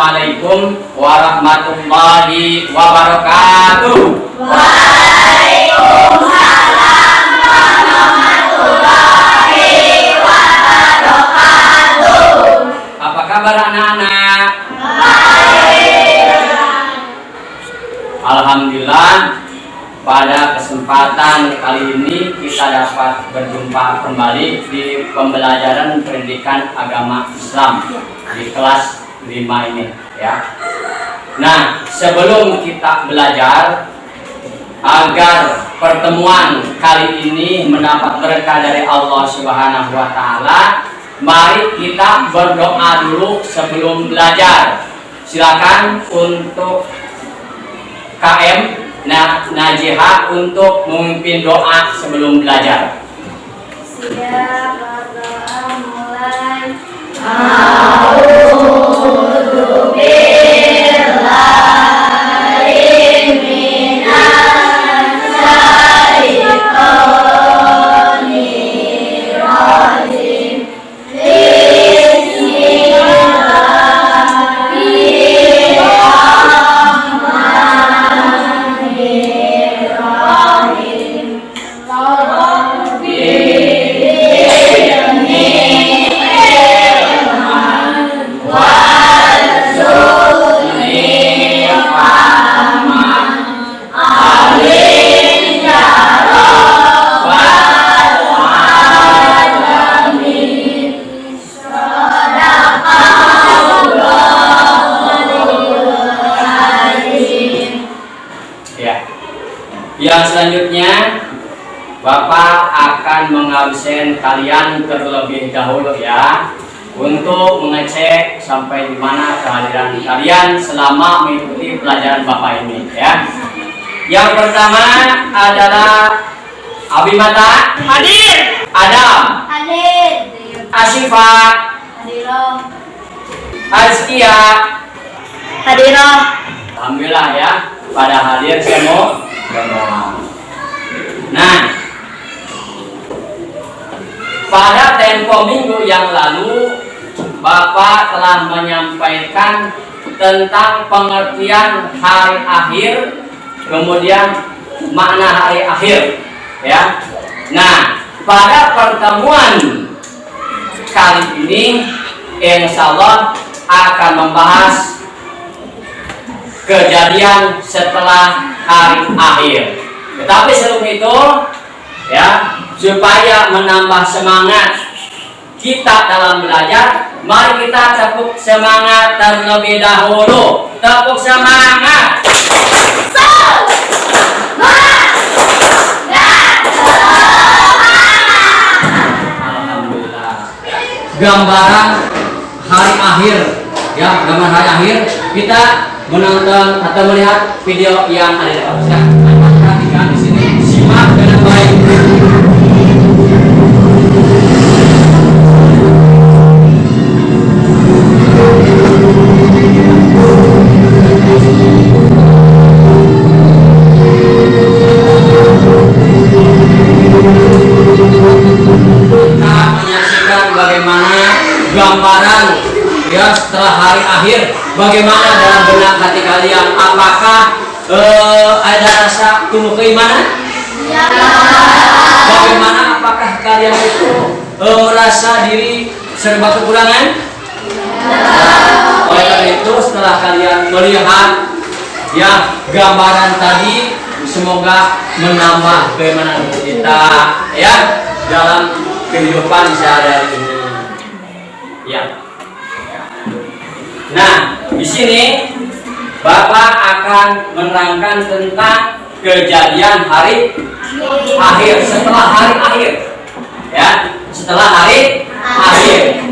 Assalamualaikum warahmatullahi wabarakatuh. Waalaikumsalam warahmatullahi wabarakatuh. Apa kabar anak-anak? Baik. Alhamdulillah, pada kesempatan kali ini kita dapat berjumpa kembali di pembelajaran pendidikan agama Islam di kelas 5 ini ya. Nah, sebelum kita belajar, agar pertemuan kali ini mendapat berkah dari Allah Subhanahu wa taala, mari kita berdoa dulu sebelum belajar. Silakan untuk KM Najiha untuk memimpin doa sebelum belajar. Siap, berdoa mulai. Yang selanjutnya, Bapak akan mengabsen kalian terlebih dahulu ya, untuk mengecek sampai di mana kehadiran kalian selama mengikuti pelajaran Bapak ini ya. Yang pertama adalah Abimata Hadir. Adam, Hadir. Asyifa, Hadiroh. Azkia. Hadiroh. Alhamdulillah ya, pada hadir semua. Nah, pada tempo minggu yang lalu Bapak telah menyampaikan tentang pengertian hari akhir, kemudian makna hari akhir ya. Nah, pada pertemuan kali ini insya Allah akan membahas kejadian setelah hari akhir. Tetapi sebelum itu ya, supaya menambah semangat kita dalam belajar, mari kita tepuk semangat terlebih dahulu. Tepuk semangat. Alhamdulillah. Gambaran hari akhir ya, gambaran hari akhir kita menonton atau melihat video yang ada di bawah. Perhatikan di sini, simak dengan baik. Kita menyaksikan bagaimana gambaran ya setelah hari akhir. Bagaimana dalam benak hati kalian? Apakah ada rasa tumbuh keimanan? Ya. Bagaimana? Apakah kalian itu merasa diri serba kekurangan? Oleh karena itu, setelah kalian melihat ya gambaran tadi, semoga menambah keimanan kita ya dalam kehidupan sehari-hari ini. Ya. Nah, di sini Bapak akan menerangkan tentang kejadian hari akhir, setelah hari akhir. Ya, setelah hari akhir.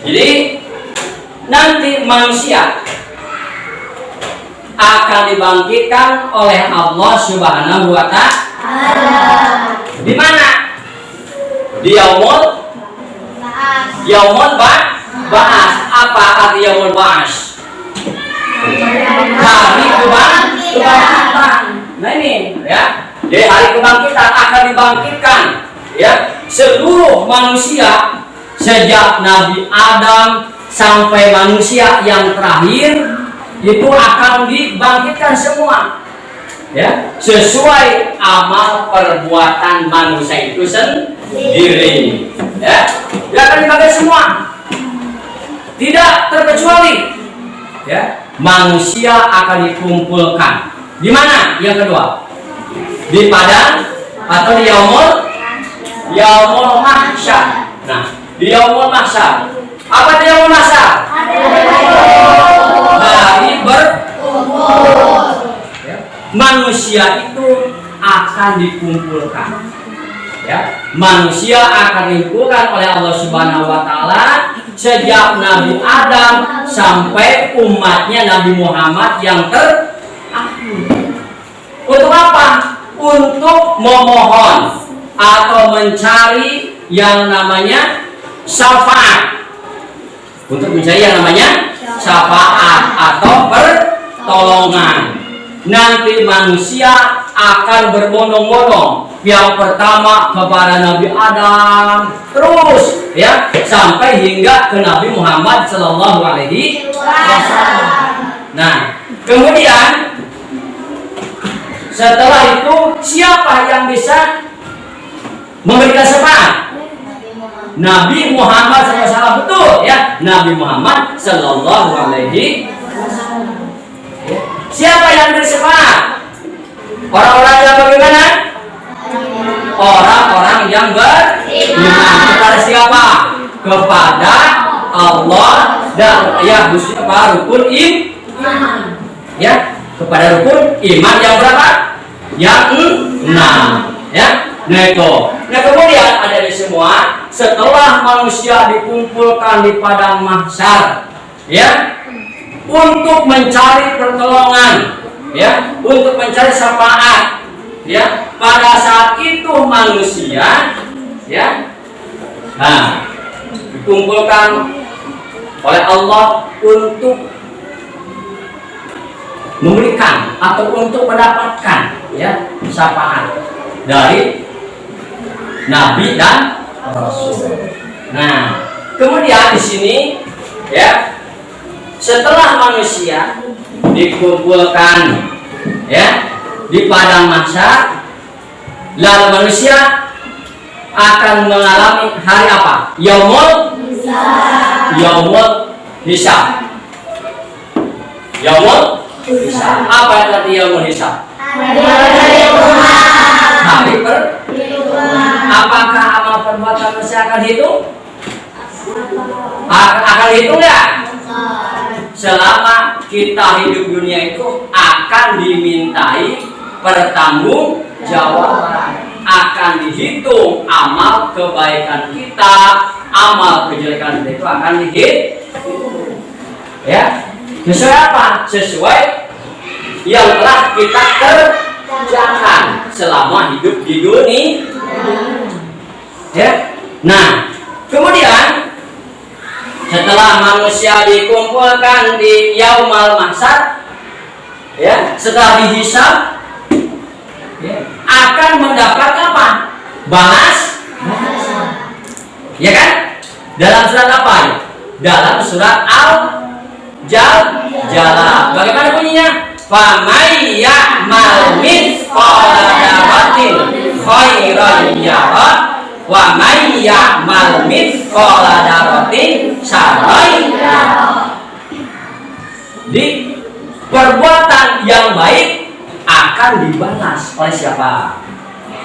Jadi nanti manusia akan dibangkitkan oleh Allah Subhanahu wa taala. Di mana? Di Yaumul Ba'ats. Apa arti Yaumul Ba'ats? Hari kebangkitan. Nah ini ya. Jadi hari kebangkitan akan dibangkitkan ya seluruh manusia sejak Nabi Adam sampai manusia yang terakhir itu akan dibangkitkan semua, ya, sesuai amal perbuatan manusia itu sendiri, ya, dia akan dibangkitkan semua, tidak terkecuali, ya, manusia akan dikumpulkan di mana? Yang kedua, di padang atau di yaumul mahsyar. Nah, di yaumul mahsyar, apa itu yaumul mahsyar? Hari berkumpul. Ya. Manusia itu akan dikumpulkan. Ya, manusia akan dikumpulkan oleh Allah Subhanahu wa taala sejak Nabi Adam sampai umatnya Nabi Muhammad yang terakhir. Untuk apa? Untuk memohon atau mencari yang namanya syafaat. Untuk mencari yang namanya syafaat atau pertolongan. Nanti manusia akan berbondong-bondong. Yang pertama kepada Nabi Adam, terus ya sampai hingga ke Nabi Muhammad Sallallahu Alaihi Wasallam. Nah, kemudian setelah itu siapa yang bisa memberikan syafaat? Nabi Muhammad SAW, betul ya, Nabi Muhammad Sallallahu Alaihi Wasallam. Siapa yang beri syafaat? Orang-orang yang bagaimana? Orang-orang yang beriman kepada siapa? Kepada Allah dan ya khususnya rukun iman. Ya, kepada rukun iman yang berapa? Yang 6. Ya. Nah itu. Nah kemudian ada di semua setelah manusia dikumpulkan di padang mahsyar, ya, untuk mencari pertolongan, ya, untuk mencari syafaat, ya, pada saat itu manusia, ya, nah, dikumpulkan oleh Allah untuk memberikan atau untuk mendapatkan, ya, syafaat dari Nabi dan Rasul. Nah, kemudian di sini, ya, setelah manusia dikumpulkan, ya, di padang mahsyar, lalu manusia akan mengalami hari apa? Yaumul hisab. Yaumul hisab. Apa yang arti yaumul hisab? Hari perhitungan. Apakah amal perbuatan manusia akan hitung? Akan hitung ya? Selama kita hidup dunia itu akan dimintai pertanggungjawaban, akan dihitung amal kebaikan kita, amal kejelekan kita itu akan dihitung. Ya, sesuai apa? Sesuai yang telah kita kerjakan selama hidup di dunia. Ya, nah kemudian setelah manusia dikumpulkan di yaumul mahsyar, ya, setelah dihisab, ya, akan mendapat apa? Balas, ya kan? Dalam surat apa? Dalam surat Al-Jalal. Bagaimana bunyinya? Famay ya'mal mithqala dzarratin khairan yarah wa may ya'mal mithqala dzarratin syarran yarah. Di perbuatan yang baik akan dibalas oleh siapa?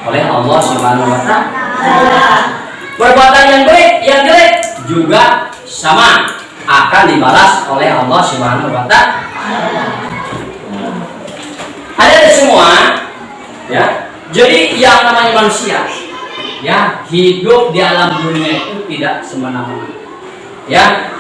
Oleh Allah Subhanahu wa taala. Perbuatan yang jelek juga sama akan dibalas oleh Allah Subhanahu wa taala. Ada semua, ya. Jadi yang namanya manusia, ya, hidup di alam dunia itu tidak semena-mena. Ya,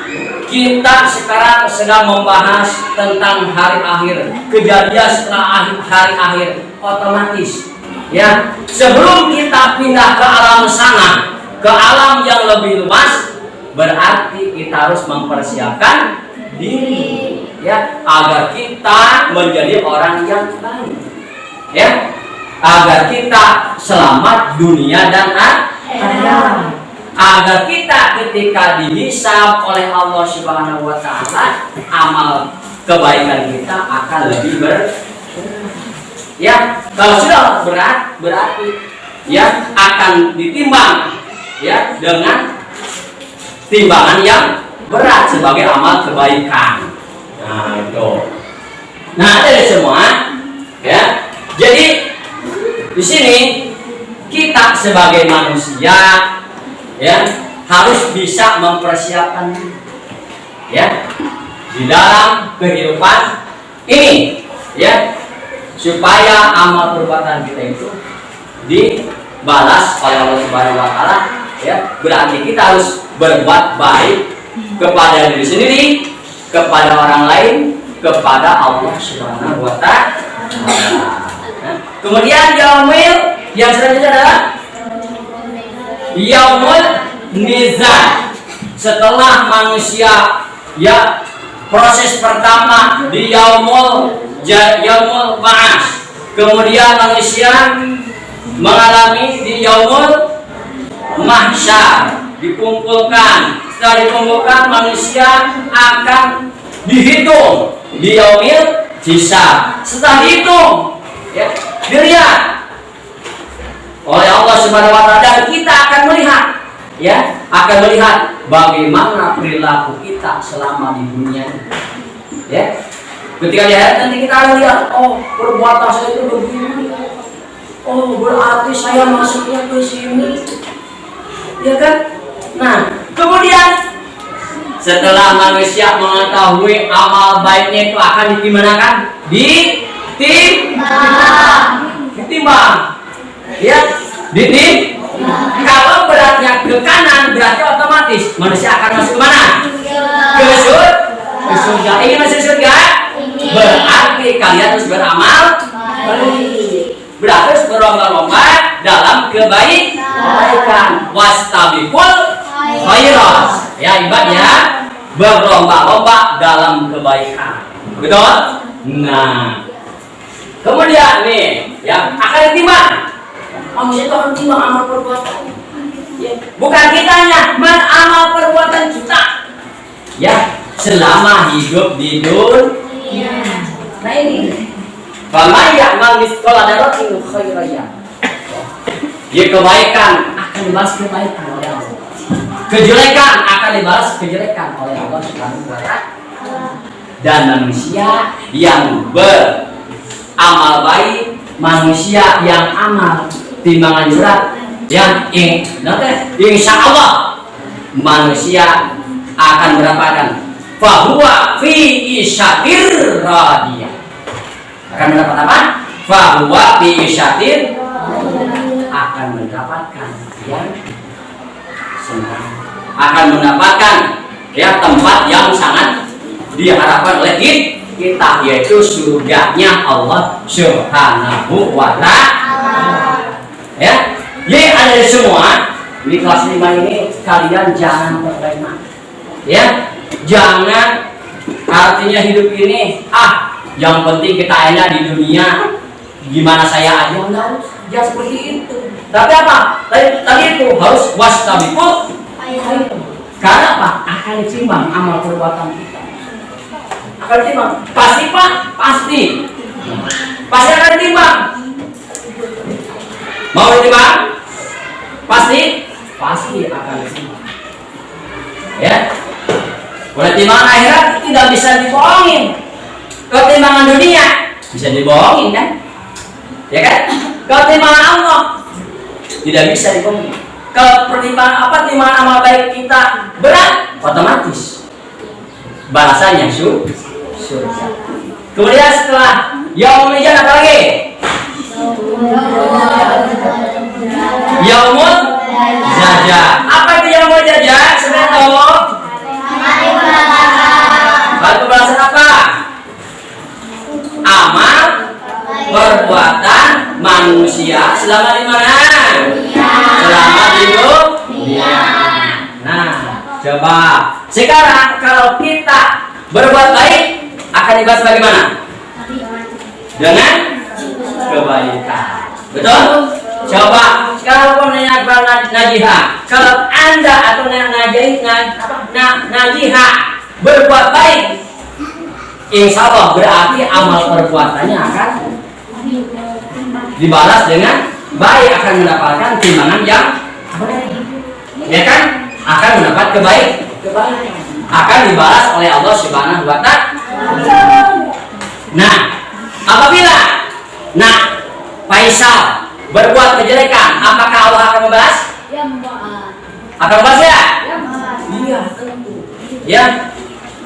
kita sekarang sedang membahas tentang hari akhir, kejadian setelah hari akhir, otomatis, ya. Sebelum kita pindah ke alam sana, ke alam yang lebih luas, berarti kita harus mempersiapkan diri, ya, agar kita menjadi orang yang baik, ya, agar kita selamat dunia dan akhirat. agar kita ketika dihisab oleh Allah Subhanahu wa taala, amal kebaikan kita akan lebih ya, kalau sudah berat berarti ya akan ditimbang ya dengan timbangan yang berat sebagai amal kebaikan. Nah, itu. Nah, dari semua ya. Jadi di sini kita sebagai manusia ya harus bisa mempersiapkan ya di dalam kehidupan ini ya supaya amal perbuatan kita itu dibalas oleh Allah Subhanahu wa taala ya. Berarti kita harus berbuat baik kepada diri sendiri, kepada orang lain, kepada Allah Subhanahu wa taala. Kemudian yaumil yang selanjutnya adalah yaumul mizan. Setelah manusia ya proses pertama di yaumul ba'ats, kemudian manusia mengalami di yaumul mahsyar, dikumpulkan. Setelah dikumpulkan, manusia akan dihitung di yaumil hisab. Setelah dihitung ya dilihat oleh Allah Subhanahu wa taala, dan kita akan melihat ya, akan melihat bagaimana perilaku kita selama di dunia ya. Ketika di akhirat nanti kita akan lihat, oh perbuatan saya itu begini, oh berarti saya masuknya ke sini ya kan. Nah kemudian setelah manusia mengetahui amal baiknya itu akan ditimbangkan, ditimbang ya, kalau beratnya ke kanan berarti otomatis manusia akan masuk ke mana? Ke surga. Ingin masuk surga? Berarti kalian harus beramal baik. Berarti harus berlomba-lomba dalam kebaikan. Wastabiqul khairat. Ya ibad ya, berlomba-lomba dalam kebaikan. Betul? Nah, kemudian nih ya akan ditimbang. Manusia itu akan timbang amal perbuatan ya. Bukan kitanya, amal perbuatan kita ya selama hidup di dunia. Nah ini faman ya'mal mithqala dzarratin khairan yarah. Ya kebaikan akan dibalas kebaikan oleh Allah. Kejelekan akan dibalas kejelekan oleh Allah Subhanahu wa taala. Dan manusia yang beramal baik, manusia yang amal timbangan berat yang insya Allah manusia akan mendapatkan fahuwa fi isyatir radiyah. Akan mendapat apa? Fahuwa fi isyatir, akan mendapatkan yang senang, akan mendapatkan ya tempat yang sangat diharapkan oleh kita, yaitu surganya Allah Subhanahu wa taala. Ya, jadi ada semua di kelas 5 ini kalian jangan terlena. Ya, jangan artinya hidup ini yang penting kita enak di dunia, gimana saya aja, enggak, jangan seperti itu. Tapi apa? Tadi itu harus wastabiqul khairat. Karena apa? Akan ditimbang amal perbuatan kita. Akan ditimbang. Pasti Pak, pasti akan ditimbang. Mau ditimbang? Pasti akan ditimbang. Ya. Oleh timbangan akhirat tidak bisa dibohongin. Ketimbangan dunia bisa dibohongin kan? Ya kan? Ketimbangan Allah tidak bisa dibohongin. Kalau pertimbangan timbangan amal baik kita berat, otomatis balasannya surga. Kemudian setelah yaumul mizan apa lagi? Yaumul jaza. Apa itu yaumul jaza? Sebenarnya batu balasan apa? Amal perbuatan manusia selama di mana? Selama di dunia. Nah, coba sekarang kalau kita berbuat baik akan dibalas bagaimana? Dengan kebaikan. Betul? Coba kalau nanya kepada Najiha, kalau Anda atau Najiha berbuat baik, insya Allah berarti amal perbuatannya akan dibalas dengan baik, akan mendapatkan timbangan yang ya kan, akan mendapat kebaikan, akan dibalas oleh Allah Subhanahu wa Ta'ala. Nah, apabila Faisal berbuat kejelekan, apakah Allah akan membalas? Ya, Mbak. Akan membalas ya? Ya, Mbak. Iya, tentu. Ya,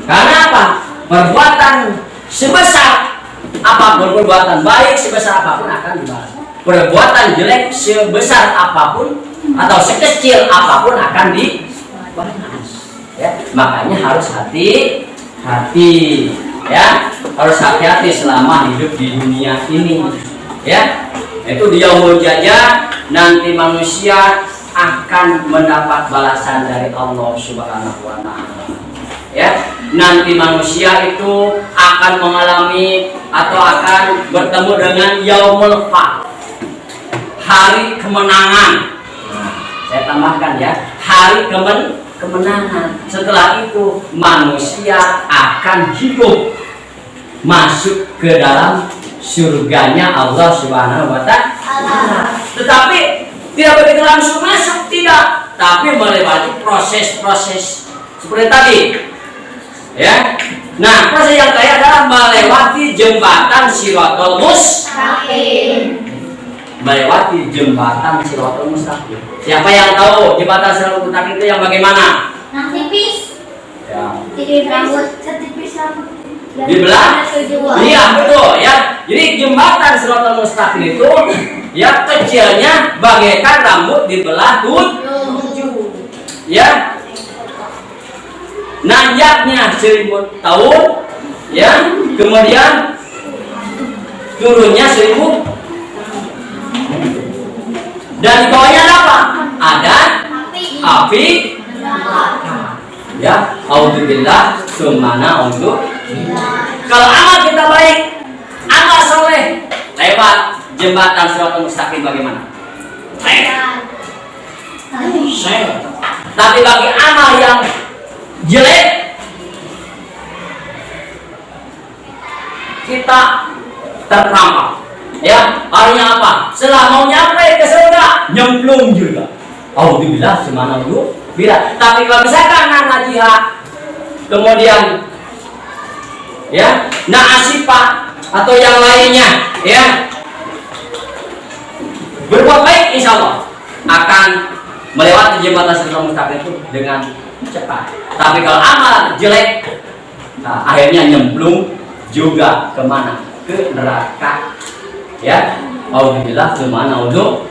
karena apa? Perbuatan sebesar apapun, perbuatan baik sebesar apapun akan dibalas. Perbuatan jelek sebesar apapun atau sekecil apapun akan dibalas. Ya, makanya harus hati-hati. Ya, harus hati-hati selama hidup di dunia ini. Ya, itu di yaumul jazaa nanti manusia akan mendapat balasan dari Allah Subhanahu wa Ta'ala. Ya, nanti manusia itu akan mengalami atau akan bertemu dengan yaumul fah, hari kemenangan. Saya tambahkan ya, hari kemenangan. Setelah itu manusia akan hidup masuk ke dalam surganya Allah Subhanahu wa Ta'ala. Tetapi tidak begitu langsung masuk, tidak, tapi melewati proses-proses seperti tadi. Ya. Nah, proses yang kaya adalah melewati jembatan Shiratal Mustaqim. Melewati jembatan Shiratal Mustaqim. Siapa yang tahu jembatan Shiratal Mustaqim itu yang bagaimana? Nah, tipis. Ya. Tipis rambut, setipis rambut. Dibelah? Iya, betul ya. Jadi jembatan Shiratal Mustaqim itu ya kecilnya bagaikan rambut dibelah tujuh. Ya. Nanjaknya 1000 tahun, ya. Kemudian turunnya 1000. Dan di bawahnya ada apa? Ada api. Ya, auzubillah, sumana untuk. Kalau amal kita baik, amal soleh, lewat jembatan Shiratal Mustaqim bagaimana? Tapi bagi amal yang jelek, kita terperangkap. Ya, artinya apa? Setelah mau nyampe ke surga, nyemplung juga. Alhamdulillah, semana dulu. Bila, tapi kalau misalkan Najiha, kemudian ya, Asifah atau yang lainnya, ya, berbuat baik, insya Allah akan melewati jembatan Shiratal Mustaqim itu dengan cepat. Tapi kalau amal jelek, akhirnya nyemplung juga kemana? Ke neraka. Ya, alhamdulillah, kemana untuk?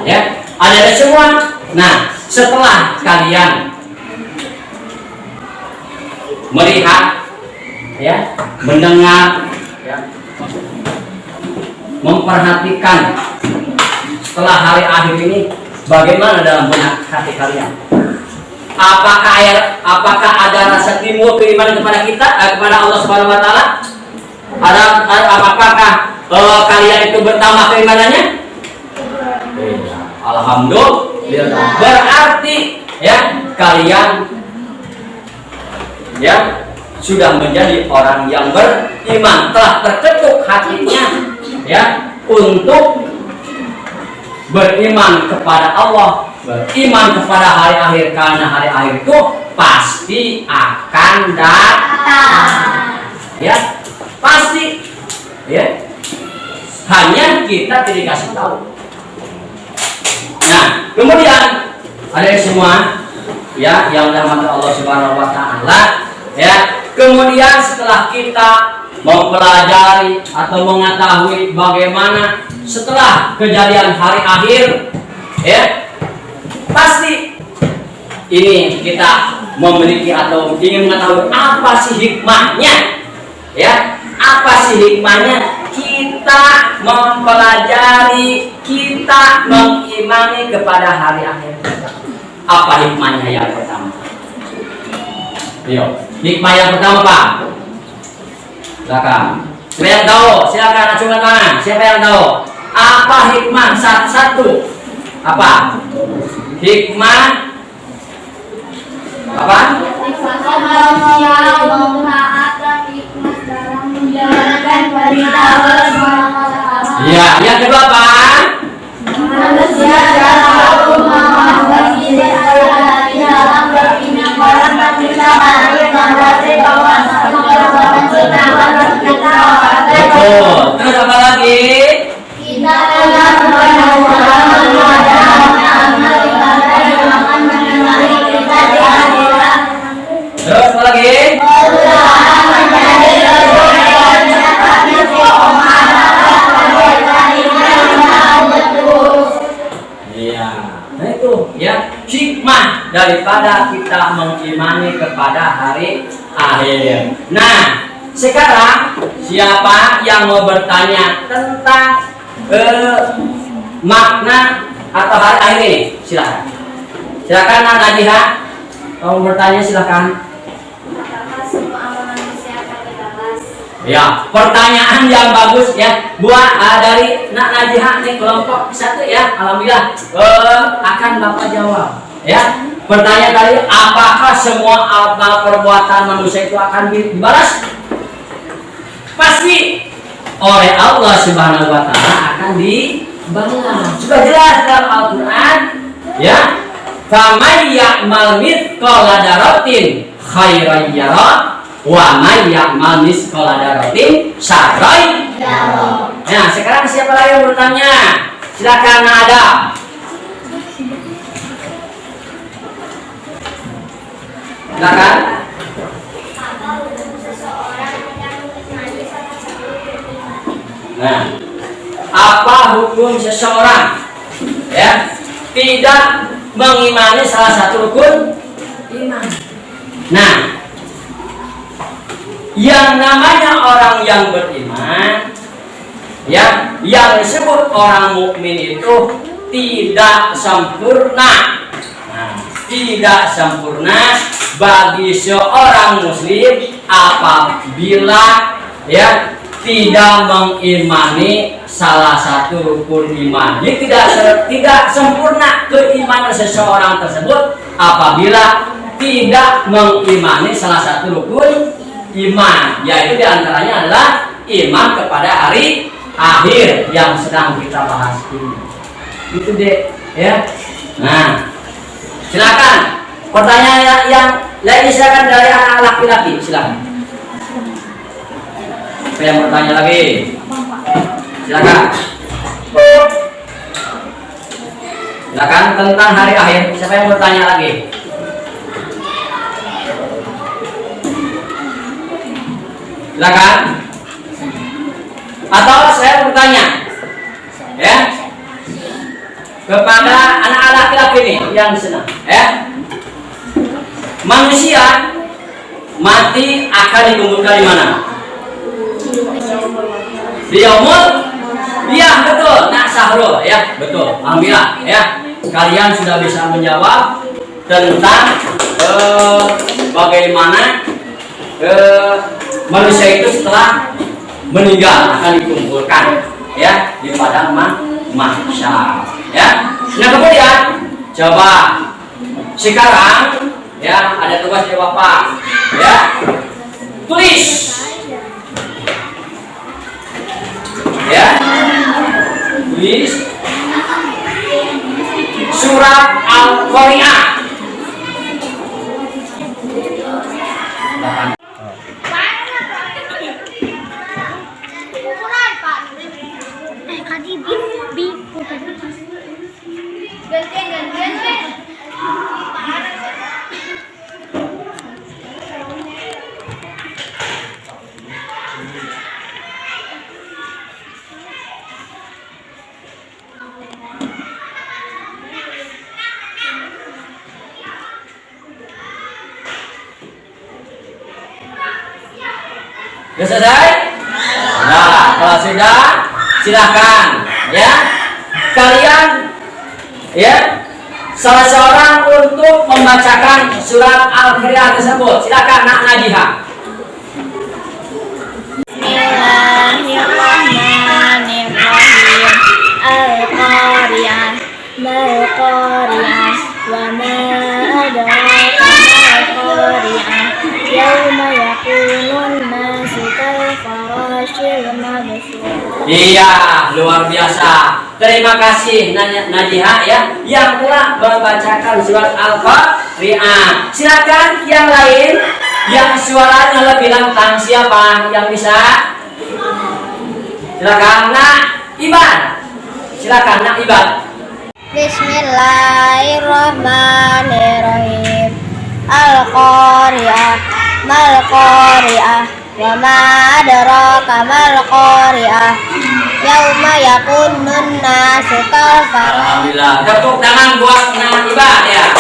Ya, ada semua. Nah, setelah kalian melihat, ya, mendengar, ya, memperhatikan setelah hari akhir ini bagaimana dalam benak hati kalian? Apakah ada rasa timbul keimanan kepada kita, kepada Allah Subhanahu wa Ta'ala? Apakah kalian itu bertambah keimanannya? Alhamdulillah. Berarti ya kalian ya sudah menjadi orang yang beriman, telah terketuk hatinya ya untuk beriman kepada Allah, beriman kepada hari akhir, karena hari akhir itu pasti akan datang. Ya, pasti. Ya. Hanya kita tidak dikasih tahu. Nah, kemudian ada semua ya yang dirahmati Allah Subhanahu wa Ta'ala, ya. Kemudian setelah kita mempelajari atau mengetahui bagaimana setelah kejadian hari akhir, ya, pasti ini kita memiliki atau ingin mengetahui apa sih hikmahnya, ya, apa sih hikmahnya kita mempelajari, kita mengimani kepada hari akhir. Apa hikmahnya yang pertama? Yo, hikmah yang pertama Pak. Silakan. Siapa yang tahu? Silakan acungkan tangan. Siapa yang tahu? Apa hikmah? Satu. Apa? Hikmah apa? Manusia memanfaatkan hikmah dalam menjalankan perintah Allah SWT. Ya, yang kedua apa? Manusia dalam memanfaatkan hikmah dalam berpindah-pindah perintah Betul. Terus apa lagi? kita telah menjalankan amal ibadah yang akan menemani kita di akhirat. Terus apa lagi? Berusaha menjadi lebih baik betul. Iya. Nah itu ya hikmah daripada kita mengimani kepada hari akhir. Nah, sekarang siapa yang mau bertanya tentang makna atau hari akhir ini? Silakan. Silakan Najihah. Mau bertanya silakan. Apakah semua amal manusia akan dibalas? Ya, pertanyaan yang bagus ya buat dari Najihah nih kelompok 1 ya. Alhamdulillah akan Bapak jawab ya. Pertanyaan tadi, apakah semua amal perbuatan manusia itu akan dibalas? Pasti oleh Allah Subhanahu wa taala akan dibalas. Sudah jelas dalam Al-Qur'an ya. Faman ya'mal mithqala dzarratin khairan yara wa man ya'mal mithqala dzarratin syarran yara. Nah, sekarang siapa lagi yang bertanya? Silakan ada. Silakan. Nah, apa hukum seseorang ya tidak mengimani salah satu rukun iman? Nah, yang namanya orang yang beriman ya, yang disebut orang mukmin itu tidak sempurna. Nah, tidak sempurna bagi seorang muslim apabila ya tidak mengimani salah satu rukun iman. Jadi tidak sempurna keimanan seseorang tersebut apabila tidak mengimani salah satu rukun iman, yaitu diantaranya adalah iman kepada hari akhir yang sedang kita bahas ini. Itu deh ya. Nah, silakan pertanyaan yang lain, silakan dari anak laki-laki, silakan. Siapa yang bertanya lagi? Silakan. Silakan tentang hari akhir. Siapa yang bertanya lagi? Silakan. Atau saya bertanya, ya, kepada anak laki-laki ini yang senang, ya, manusia mati akan dikumpulkan di mana? Di yaumul, iya betul. Nah, Sahrul ya betul. Alhamdulillah ya, kalian sudah bisa menjawab tentang bagaimana manusia itu setelah meninggal akan dikumpulkan ya di padang mahsyar ya. Nah kemudian coba sekarang ya ada tugas dari Bapak ya, tulis ya, tulis surat Al-Qari'ah. Sudah selesai? Nah, kalau sudah silahkan ya kalian ya salah seorang untuk membacakan surat Al-Qari'ah tersebut. Silakan Nak Najihah. Bismillahirrahmanirrahim. Iya, luar biasa. Terima kasih Najiha ya yang telah membacakan surat Al-Qari'ah. Silakan yang lain yang suaranya lebih lantang, siapa yang bisa? Silakan Nak Iban. Silakan Nak Iban. Bismillahirrahmanirrahim. Al-Qari'ah, mal Qari'ah, wa ma adraka mal Qari'ah. Yauma yakunun nasu kalfaroh. Alhamdulillah. Tepuk tangan buat Nak Iban ya.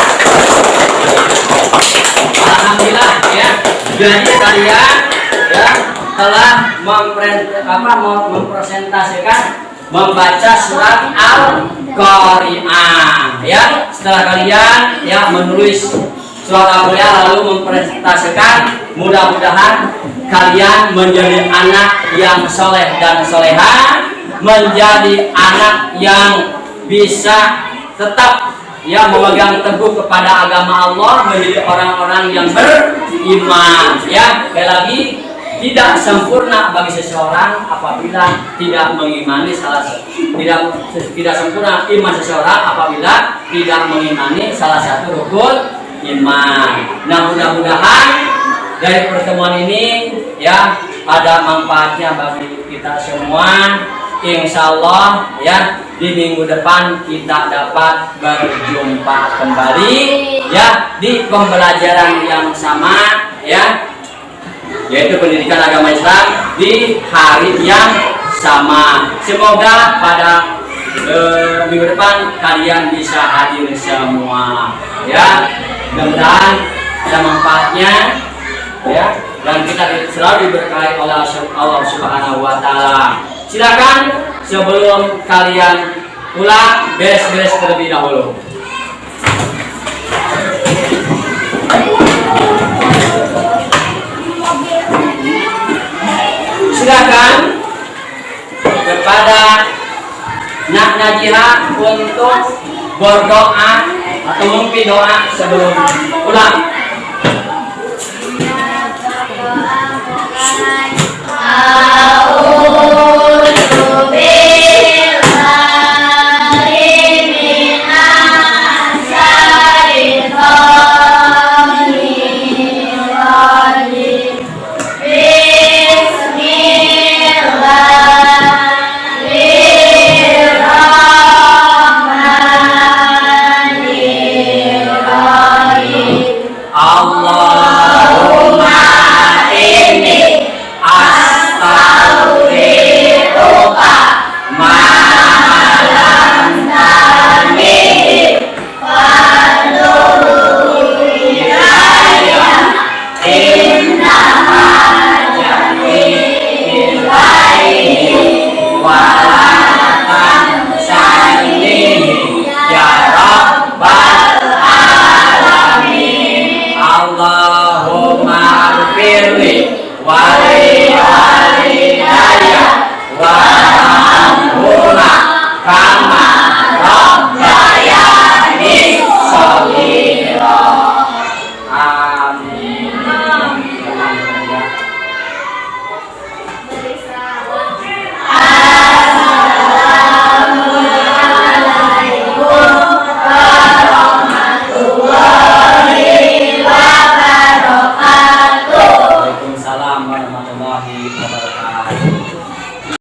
Alhamdulillah ya. Jadi kalian ya telah mempresentasikan membaca surat Al-Qari'ah ya. Setelah kalian ya menulis surat Al-Qari'ah lalu mempresentasikan, mudah-mudahan kalian menjadi anak yang soleh dan soleha, menjadi anak yang bisa tetap ya memegang teguh kepada agama Allah, menjadi orang-orang yang beriman ya. Sekali lagi, tidak sempurna bagi seseorang apabila tidak mengimani tidak sempurna iman seseorang apabila tidak mengimani salah satu rukun iman. Nah, mudah-mudahan dari pertemuan ini ya ada manfaatnya bagi kita semua. Insya Allah ya di minggu depan kita dapat berjumpa kembali ya di pembelajaran yang sama ya, yaitu pendidikan agama Islam di hari yang sama. Semoga pada minggu depan kalian bisa hadir semua ya. Mudah-mudahan ada manfaatnya ya, dan kita selalu diberkahi oleh Allah Subhanahu wa taala. Silakan sebelum kalian pulang beres-beres terlebih dahulu. Silakan kepada Nak Najiha untuk berdoa atau mungkin doa sebelum pulang. A'udzu